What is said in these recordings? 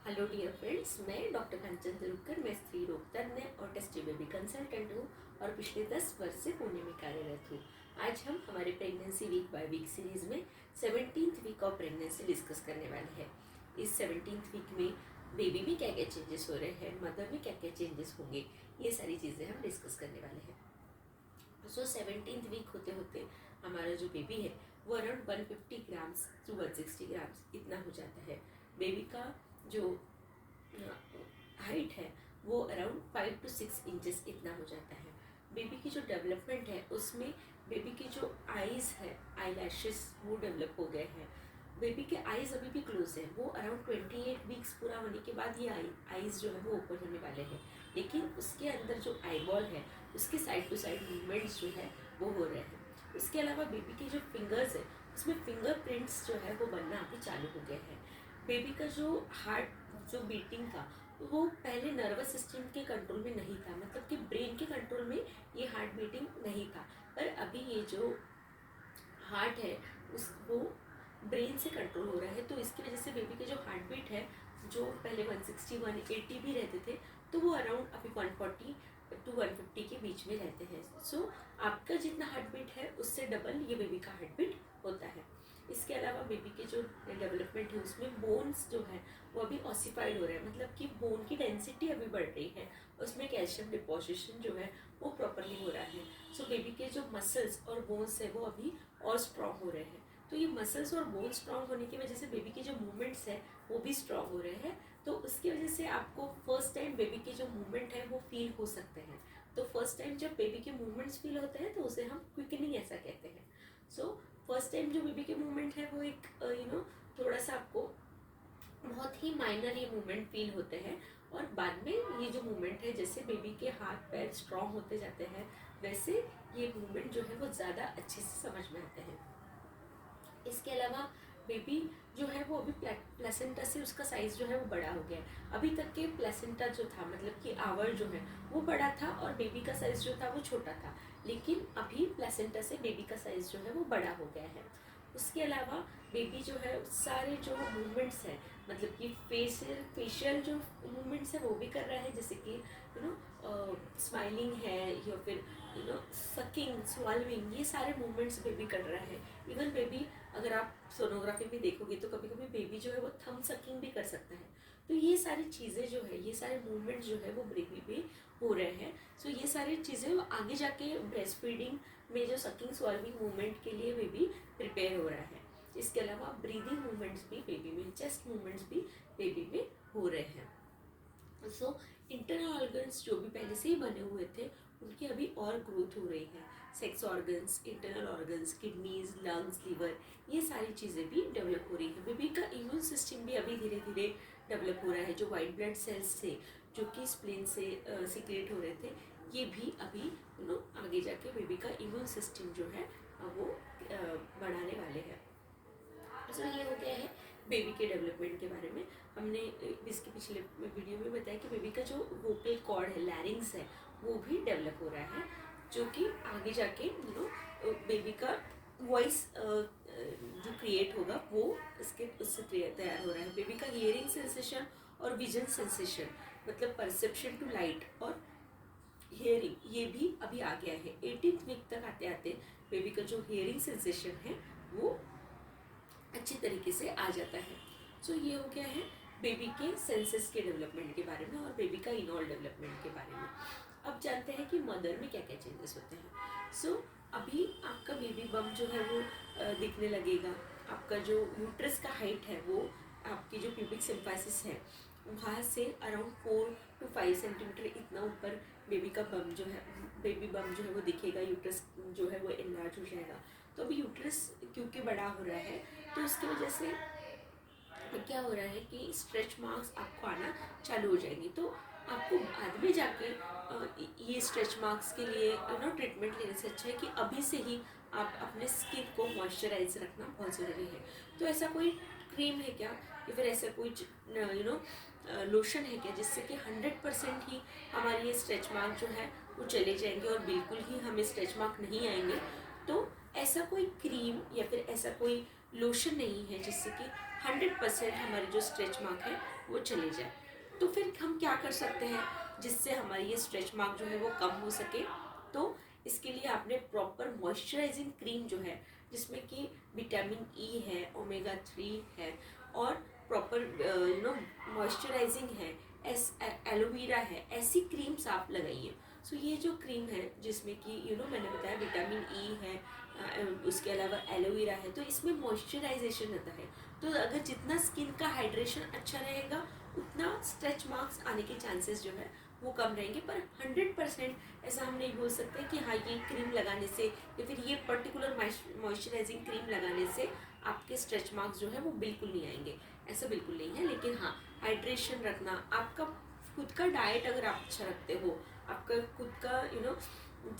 Hello dear friends, मैं doctor कंचन तलुकर। मैं स्त्री रोग तज्ञ और टेस्टी बेबी कंसल्टेंट हूँ और पिछले 10 वर्ष से पुणे में कार्यरत हूँ। आज हम हमारे pregnancy week by week series में 17th week of pregnancy discuss करने वाले हैं। इस 17th वीक में बेबी में क्या क्या चेंजेस हो रहे हैं, मदर में क्या क्या चेंजेस होंगे, ये सारी चीज़ें हम डिस्कस करने वाले हैं। सो 17th वीक होते होते हमारा जो बेबी है वो अराउंड 150 ग्राम्स टू 160 ग्राम्स इतना हो जाता है। बेबी का जो हाइट है वो अराउंड 5 to 6 इंचेस इतना हो जाता है। बेबी की जो डेवलपमेंट है उसमें बेबी की जो आईज है, आई लैशेस वो डेवलप हो गए हैं। बेबी के आईज अभी भी क्लोज है, वो अराउंड 28 वीक्स पूरा होने के बाद ये आईज जो है वो ओपन होने वाले हैं, लेकिन उसके अंदर जो आई बॉल है उसके साइड टू साइड मूवमेंट्स जो है वो हो रहे हैं। उसके अलावा बेबी के जो फिंगर्स है उसमें फिंगरप्रिंट्स जो है वो बनना अभी चालू हो गए हैं। बेबी का जो हार्ट जो बीटिंग था वो पहले नर्वस सिस्टम के कंट्रोल में नहीं था, मतलब कि ब्रेन के कंट्रोल में ये हार्ट बीटिंग नहीं था, पर अभी ये जो हार्ट है उस वो ब्रेन से कंट्रोल हो रहा है। तो इसकी वजह से बेबी के जो हार्ट बीट है जो पहले 160 180 भी रहते थे तो वो अराउंड अभी 140 to 150 के बीच में रहते हैं। सो आपका जितना हार्ट बीट है उससे डबल ये बेबी का हार्ट बीट होता है। इसके अलावा बेबी के जो डेवलपमेंट है उसमें बोन्स जो है वो अभी ऑसिफाइड हो रहे हैं, मतलब कि बोन की डेंसिटी अभी बढ़ रही है, उसमें कैल्शियम डिपोजिशन जो है वो प्रॉपरली हो रहा है। सो बेबी के जो मसल्स और बोन्स है वो अभी और स्ट्रॉन्ग हो रहे हैं। तो ये मसल्स और बोन स्ट्रॉन्ग होने की वजह से बेबी के जो मूवमेंट्स है वो भी स्ट्रॉन्ग हो रहे हैं। तो उसकी वजह से आपको फर्स्ट टाइम बेबी के जो मूवमेंट है वो फील हो सकते हैं। तो फर्स्ट टाइम जब बेबी के मूवमेंट्स फील होते हैं तो उसे हम क्विकनिंग ऐसा कहते हैं। सो फर्स्ट टाइम जो बेबी के मूवमेंट है वो एक थोड़ा सा आपको बहुत ही माइनर ये मूवमेंट फील होते हैं, और बाद में ये जो मूवमेंट है जैसे बेबी के हाथ पैर स्ट्रॉन्ग होते जाते हैं वैसे ये मूवमेंट जो है वो ज़्यादा अच्छे से समझ में आते हैं। इसके अलावा बेबी जो है वो अभी प्लेसेंटा से उसका साइज जो है वो बड़ा हो गया है। अभी तक के प्लेसेंटा जो था, मतलब कि आवर जो है वो बड़ा था और बेबी का साइज जो था वो छोटा था, लेकिन अभी प्लेसेंटा से बेबी का साइज जो है वो बड़ा हो गया है। उसके अलावा बेबी जो है सारे जो मूवमेंट्स हैं, मतलब कि फेशियल जो मूवमेंट्स है वो भी कर रहा है, जैसे कि स्माइलिंग है या फिर सकिंग स्वालविंग, ये सारे मूवमेंट्स बेबी कर रहा है। इवन बेबी अगर आप सोनोग्राफी में देखोगे तो कभी कभी बेबी जो है वो थम सकिंग भी कर सकता है। तो ये सारी चीज़ें जो है, ये सारे मूवमेंट जो है वो बेबी में हो रहे हैं। सो ये सारी चीज़ें आगे जाके ब्रेस्ट फीडिंग में जो सकिंग स्वालविंग मूवमेंट के लिए बेबी प्रिपेयर हो रहा है। इसके अलावा ब्रीदिंग मूवमेंट्स भी बेबी में, चेस्ट मूवमेंट्स भी बेबी में हो रहे हैं। सो इंटरनल ऑर्गन्स जो भी पहले से ही बने हुए थे उनकी अभी और ग्रोथ हो रही है। Sex organs, internal organs, kidneys, lungs, liver, ये सारी चीज़ें भी डेवलप हो रही है। बेबी का इम्यून सिस्टम भी अभी धीरे धीरे डेवलप हो रहा है। जो वाइट ब्लड सेल्स थे जो कि स्प्लीन से सिक्रेट हो रहे थे, ये भी अभी आगे जाके बेबी का इम्यून सिस्टम जो है वो बढ़ाने वाले हैं। सो ये हो गया है बेबी के डेवलपमेंट के बारे में। हमने इसके पिछले वीडियो में बताया कि बेबी का जो वोकल कॉर्ड है, लैरिंग्स है, वो भी डेवलप हो रहा है, जो कि आगे जाके बेबी का वॉइस जो क्रिएट होगा वो इसके उससे तैयार हो रहा है। बेबी का हियरिंग सेंसेशन और विजन सेंसेशन, मतलब परसेप्शन टू लाइट और हियरिंग, ये भी अभी आ गया है। 18th वीक तक आते आते बेबी का जो हियरिंग सेंसेशन है वो अच्छी तरीके से आ जाता है। सो ये हो गया है बेबी के सेंसेस के डेवलपमेंट के बारे में और बेबी का इनॉल डेवलपमेंट के बारे में। अब जानते हैं कि मदर में क्या क्या चेंजेस होते हैं। सो अभी आपका बेबी बम जो है वो दिखने लगेगा। आपका जो यूट्रस का हाइट है वो आपकी जो प्यूबिक सिम्फाइसिस है वहाँ से अराउंड 4 to 5 सेंटीमीटर इतना ऊपर बेबी का बम जो है, बेबी बम जो है वो दिखेगा। यूट्रस जो है वो एनलार्ज हो जाएगा। तो अभी यूट्रस क्योंकि बड़ा हो रहा है तो उसकी वजह से क्या हो रहा है कि स्ट्रेच मार्क्स आपको आना चालू हो जाएंगे। तो आपको बाद में जाके ये स्ट्रेच मार्क्स के लिए ट्रीटमेंट लेने से अच्छा है कि अभी से ही आप अपने स्किन को मॉइस्चराइज रखना बहुत ज़रूरी है। तो ऐसा कोई क्रीम है क्या या फिर ऐसा कोई लोशन है क्या जिससे कि 100% ही हमारे ये स्ट्रेच मार्क जो है वो चले जाएंगे और बिल्कुल ही हमें स्ट्रेच मार्क नहीं आएंगे। तो ऐसा कोई क्रीम या फिर ऐसा कोई लोशन नहीं है जिससे कि 100% हमारे जो स्ट्रेच मार्क है वो चले जाए। तो फिर हम क्या कर सकते हैं जिससे हमारी ये स्ट्रेच मार्क जो है वो कम हो सके? तो इसके लिए आपने प्रॉपर मॉइस्चराइजिंग क्रीम जो है, जिसमें कि विटामिन ई है, ओमेगा 3 है, और प्रॉपर मॉइस्चराइजिंग है, एलोवेरा है, ऐसी क्रीम्स आप लगाइए। सो ये जो क्रीम है जिसमें कि मैंने बताया विटामिन ई है, उसके अलावा एलोवेरा है, तो इसमें मॉइस्चराइजेशन रहता है। तो अगर जितना स्किन का हाइड्रेशन अच्छा रहेगा उतना स्ट्रेच मार्क्स आने के चांसेस जो है वो कम रहेंगे। पर 100% ऐसा हम नहीं बोल सकते कि हाँ ये क्रीम लगाने से या फिर ये पर्टिकुलर मॉइस्चराइजिंग क्रीम लगाने से आपके स्ट्रेच मार्क्स जो है वो बिल्कुल नहीं आएंगे, ऐसा बिल्कुल नहीं है। लेकिन हाँ, हाइड्रेशन रखना, आपका खुद का डाइट अगर आप अच्छा रखते हो, आपका खुद का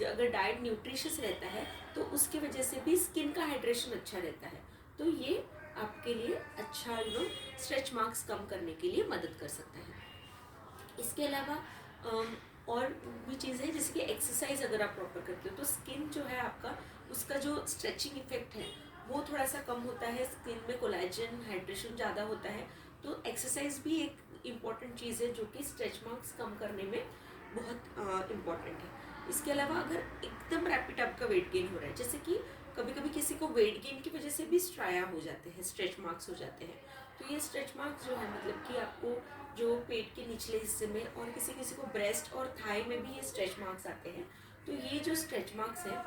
अगर डाइट न्यूट्रिशियस रहता है तो उसकी वजह से भी स्किन का हाइड्रेशन अच्छा रहता है। तो ये आपके लिए अच्छा स्ट्रेच मार्क्स कम करने के लिए मदद कर सकता है। इसके अलावा और भी चीज़ें हैं, जैसे कि एक्सरसाइज अगर आप प्रॉपर करते हो तो स्किन जो है आपका, उसका जो स्ट्रेचिंग इफेक्ट है वो थोड़ा सा कम होता है, स्किन में कोलेजन हाइड्रेशन ज़्यादा होता है। तो एक्सरसाइज भी एक इम्पॉर्टेंट चीज़ है जो कि स्ट्रेच मार्क्स कम करने में बहुत इम्पॉर्टेंट है। इसके अलावा अगर एकदम रैपिड आपका वेट गेन हो रहा है, जैसे कि कभी कभी किसी को वेट गेन की वजह से भी स्ट्राया हो जाते हैं, स्ट्रेच मार्क्स हो जाते हैं। तो ये स्ट्रेच मार्क्स जो है मतलब कि आपको जो पेट के निचले हिस्से में, और किसी किसी को ब्रेस्ट और थाई में भी ये स्ट्रेच मार्क्स आते हैं। तो ये जो स्ट्रेच मार्क्स हैं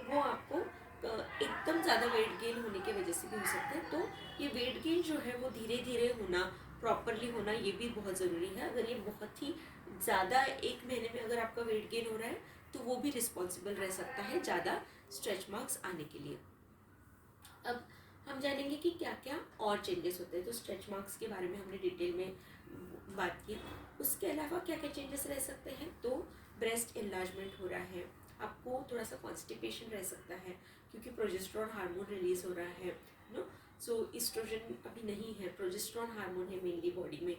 वो आपको एकदम ज़्यादा वेट गेन होने की वजह से भी हो सकते हैं। तो ये वेट गेन जो है वो धीरे धीरे होना, प्रॉपरली होना, ये भी बहुत ज़रूरी है। अगर ये बहुत ही ज़्यादा एक महीने में अगर आपका वेट गेन हो रहा है तो वो भी रिस्पॉन्सिबल रह सकता है ज़्यादा स्ट्रेच मार्क्स आने के लिए। अब हम जानेंगे कि क्या क्या और चेंजेस होते हैं। तो स्ट्रेच मार्क्स के बारे में हमने डिटेल में बात की। उसके अलावा क्या क्या चेंजेस रह सकते हैं? तो ब्रेस्ट एनलार्जमेंट हो रहा है, आपको थोड़ा सा कॉन्स्टिपेशन रह सकता है क्योंकि प्रोजेस्टेरॉन हार्मोन रिलीज हो रहा है नो। सो ईस्ट्रोजन अभी नहीं है, प्रोजेस्टेरॉन हार्मोन है मेनली बॉडी में।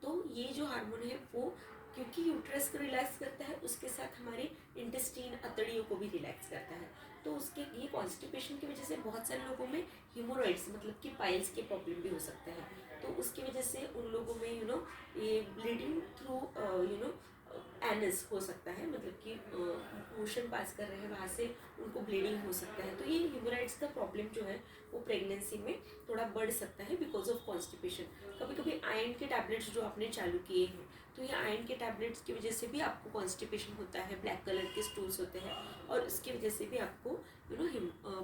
तो ये जो हार्मोन है वो क्योंकि यूट्रस को रिलैक्स करता है, उसके साथ हमारे इंटेस्टीन अतड़ियों को भी रिलैक्स करता है। तो उसके ये कॉन्स्टिपेशन की वजह से बहुत सारे लोगों में हीमोरॉइड्स मतलब कि पाइल्स के प्रॉब्लम भी हो सकते हैं। तो उसकी वजह से उन लोगों में ये ब्लीडिंग थ्रू एनस हो सकता है, मतलब कि मोशन पास कर रहे हैं वहाँ से उनको ब्लीडिंग हो सकता है। तो ये हीमोरॉइड्स का प्रॉब्लम जो है वो प्रेगनेंसी में थोड़ा बढ़ सकता है बिकॉज ऑफ कॉन्स्टिपेशन। कभी कभी आयरन के टैबलेट्स जो आपने चालू किए हैं, तो ये आयरन के टैबलेट्स की वजह से भी आपको कॉन्स्टिपेशन होता है, ब्लैक कलर के स्टूल्स होते हैं, और उसकी वजह से भी आपको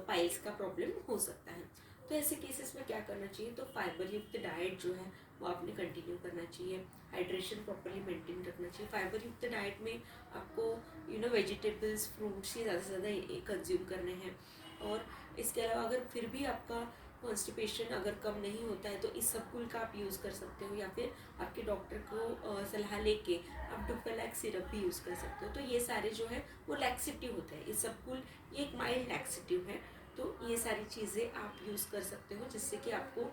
पाइल्स का प्रॉब्लम हो सकता है। तो ऐसे केसेस में क्या करना चाहिए? तो फाइबर युक्त डाइट जो है वो आपने कंटिन्यू करना चाहिए, हाइड्रेशन प्रॉपरली मेंटेन रखना चाहिए। फाइबर युक्त डाइट में आपको वेजिटेबल्स, फ्रूट्स ये ज़्यादा से ज़्यादा कंज्यूम करने हैं। और इसके अलावा अगर फिर भी आपका कॉन्स्टिपेशन अगर कम नहीं होता है तो इस सबकुल का आप यूज़ कर सकते हो, या फिर आपके डॉक्टर को सलाह लेके आप डुफेलैक्स सिरप भी यूज़ कर सकते हो। तो ये सारे जो है वो लैक्सेटिव होते हैं, इस सबकुल ये एक माइल्ड लैक्सेटिव है। तो ये सारी चीज़ें आप यूज़ कर सकते हो जिससे कि आपको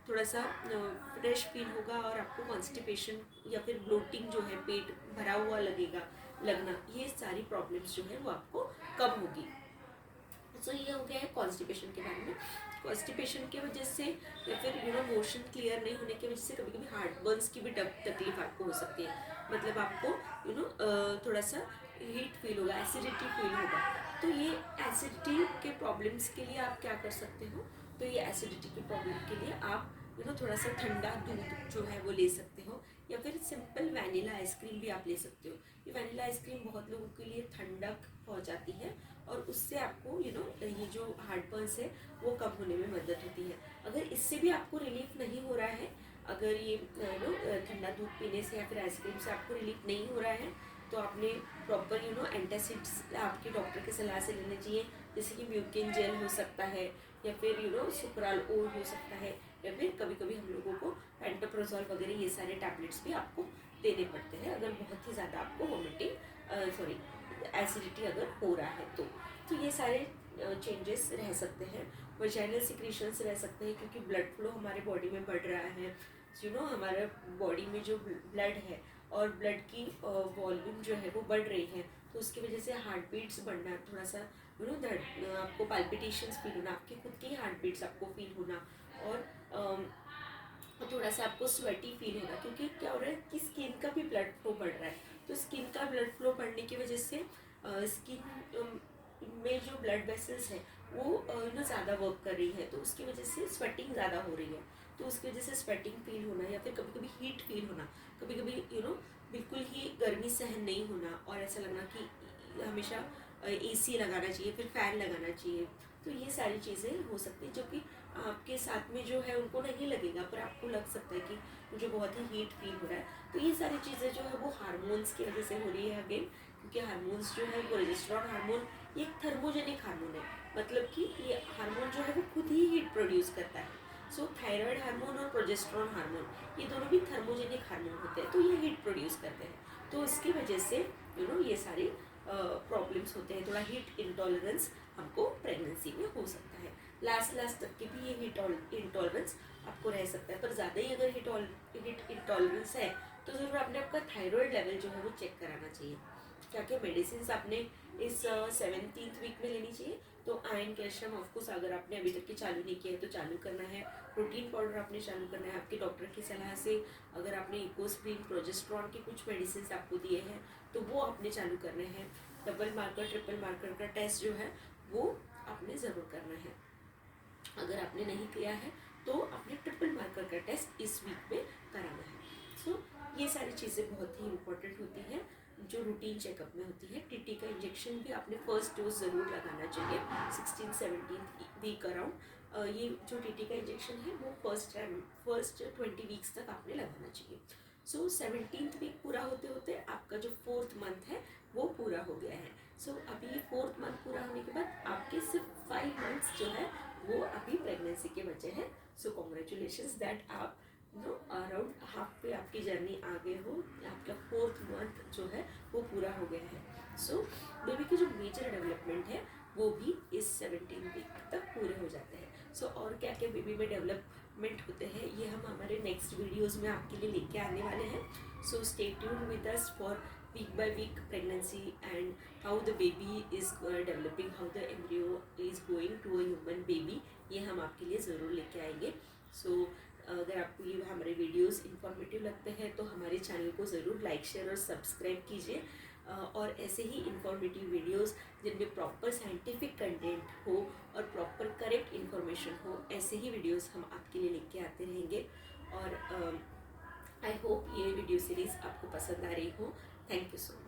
थोड़ा सा फ्रेश फील होगा, और आपको कॉन्स्टिपेशन या फिर ब्लोटिंग जो है, पेट भरा हुआ लगना, ये सारी प्रॉब्लम्स जो है वो आपको कम होगी। सो ये हो गया है कॉन्स्टिपेशन के बारे में। कॉन्स्टिपेशन की वजह से या फिर मोशन क्लियर नहीं होने की वजह से कभी कभी हार्ट बर्न्स की भी तकलीफ आपको हो सकती है। मतलब आपको थोड़ा सा हीट फील होगा, एसिडिटी फील होगा। तो ये एसिडिटी के प्रॉब्लम्स के लिए आप क्या कर सकते हो? तो ये एसिडिटी के प्रॉब्लम के लिए आप थोड़ा सा ठंडा दूध जो है वो ले सकते हो, या फिर सिंपल वैनिला आइसक्रीम भी आप ले सकते हो। ये वैनिला आइसक्रीम बहुत लोगों के लिए ठंडक पहुंचाती है, और उससे आपको ये जो हार्ट बर्न्स है वो कम होने में मदद होती है। अगर इससे भी आपको रिलीफ नहीं हो रहा है, अगर ये ठंडा दूध पीने से या फिर आइसक्रीम से आपको रिलीफ नहीं हो रहा है, तो आपने प्रॉपर एंटासिड्स आपके डॉक्टर की सलाह से लेने चाहिए। जैसे कि म्यूकिन जेल हो सकता है, या फिर सुपराल ओल हो सकता है, या फिर कभी कभी हम लोगों को पेंटोप्रोजोल वगैरह ये सारे टैबलेट्स भी आपको देने पड़ते हैं अगर बहुत ही ज़्यादा आपको वोमिटिंग एसिडिटी अगर हो रहा है तो ये सारे चेंजेस रह सकते हैं। वजाइनल सिक्रीशंस रह सकते हैं क्योंकि ब्लड फ्लो हमारे बॉडी में बढ़ रहा है। हमारे बॉडी में जो ब्लड है और ब्लड की वॉल्यूम जो है वो बढ़ रही है, तो उसकी वजह से हार्ट बीट्स बढ़ना, थोड़ा सा आपको पाल्पिटेशंस फील होना, आपके खुद के ही हार्ट बीट्स आपको फील होना, और थोड़ा सा आपको स्वेटी फील होगा, क्योंकि क्या हो रहा है कि स्किन का भी ब्लड फ्लो बढ़ रहा है। तो स्किन का ब्लड फ्लो बढ़ने की वजह से स्किन में जो ब्लड वेसल्स है वो ज़्यादा वर्क कर रही है, तो उसकी वजह से स्वेटिंग ज़्यादा हो रही है। तो उसकी वजह से स्वेटिंग फील होना, या फिर कभी कभी हीट फील होना, कभी कभी बिल्कुल ही गर्मी सहन नहीं होना, और ऐसा लगना कि हमेशा एसी लगाना चाहिए, फिर फैन लगाना चाहिए। तो ये सारी चीज़ें हो सकती है, जो कि आपके साथ में जो है उनको नहीं लगेगा, पर आपको लग सकता है कि मुझे बहुत ही हीट फील हो रहा है। तो ये सारी चीज़ें जो है वो हार्मोन्स की वजह से हो रही है अगेन, क्योंकि हार्मोन्स जो है वो प्रोजेस्टेरॉन हार्मोन ये एक थर्मोजेनिक हार्मोन है, मतलब कि ये हार्मोन जो है वो खुद ही हीट प्रोड्यूस करता है। सो थायराइड हार्मोन और प्रोजेस्टेरॉन हार्मोन ये दोनों भी थर्मोजेनिक हार्मोन होते हैं, तो ये हीट प्रोड्यूस करते हैं। तो इसकी वजह से ये सारी प्रॉब्लम्स होते हैं। थोड़ा हीट इंटॉलरेंस हमको प्रेगनेंसी में हो सकता है। लास्ट तक के भी ये हीट इंटॉलरेंस आपको रह सकता है, पर ज़्यादा ही अगर हीट इंटॉलरेंस है तो ज़रूर आपने आपका थायराइड लेवल जो है वो चेक कराना चाहिए। क्या क्या मेडिसिन आपने इस 17th वीक में लेनी चाहिए। तो आयरन कैल्शियम ऑफकोर्स अगर आपने अभी तक के चालू नहीं किया है तो चालू करना है। प्रोटीन पाउडर आपने चालू करना है आपके डॉक्टर की सलाह से। अगर आपने इकोस्प्रिन प्रोजेस्ट्रॉन के कुछ मेडिसिन आपको दिए हैं तो वो आपने चालू करने हैं। डबल मार्कर ट्रिपल मार्कर का टेस्ट जो है वो आपने ज़रूर करना है। अगर आपने नहीं किया है तो आपने ट्रिपल मार्कर का टेस्ट इस वीक में कराना है। सो ये सारी चीज़ें बहुत ही इम्पोर्टेंट होती हैं जो रूटीन चेकअप में होती है। टीटी का इंजेक्शन भी आपने फर्स्ट डोज ज़रूर लगाना चाहिए 16-17 वीक अराउंड। ये जो टीटी का इंजेक्शन है वो फर्स्ट 20 वीक्स तक आपने लगाना चाहिए। सो 17th वीक पूरा होते होते आपका जो 4th मंथ है वो पूरा हो गया है। सो अभी 4th मंथ पूरा होने के बाद आपके सिर्फ 5 मंथ्स जो है वो अभी प्रेगनेंसी के बचे हैं। सो कॉन्ग्रेचुलेशंस दैट आप अराउंड हाफ पे आपकी जर्नी आगे हो। आपका 4th मंथ जो है वो पूरा हो गया है। सो बेबी की जो मेजर डेवलपमेंट है वो भी इस 17 वीक तक पूरे हो जाते हैं। सो और क्या क्या बेबी में डेवलपमेंट होते हैं ये हम हमारे नेक्स्ट वीडियोज़ में आपके लिए लेके आने वाले हैं। So stay tuned with us for week by week pregnancy and how the baby is developing, how the embryo is going to a human baby, ये हम आपके लिए ज़रूर लेके आएंगे। सो अगर आपको ये हमारे वीडियोस इंफॉर्मेटिव लगते हैं तो हमारे चैनल को ज़रूर लाइक शेयर और सब्सक्राइब कीजिए। और ऐसे ही इंफॉर्मेटिव वीडियोस जिनमें प्रॉपर साइंटिफिक कंटेंट हो और प्रॉपर करेक्ट इन्फॉर्मेशन हो, ऐसे ही वीडियोस हम आपके लिए लेके आते रहेंगे। और आई होप ये वीडियो सीरीज़ आपको पसंद आ रही हो। Thank you so much.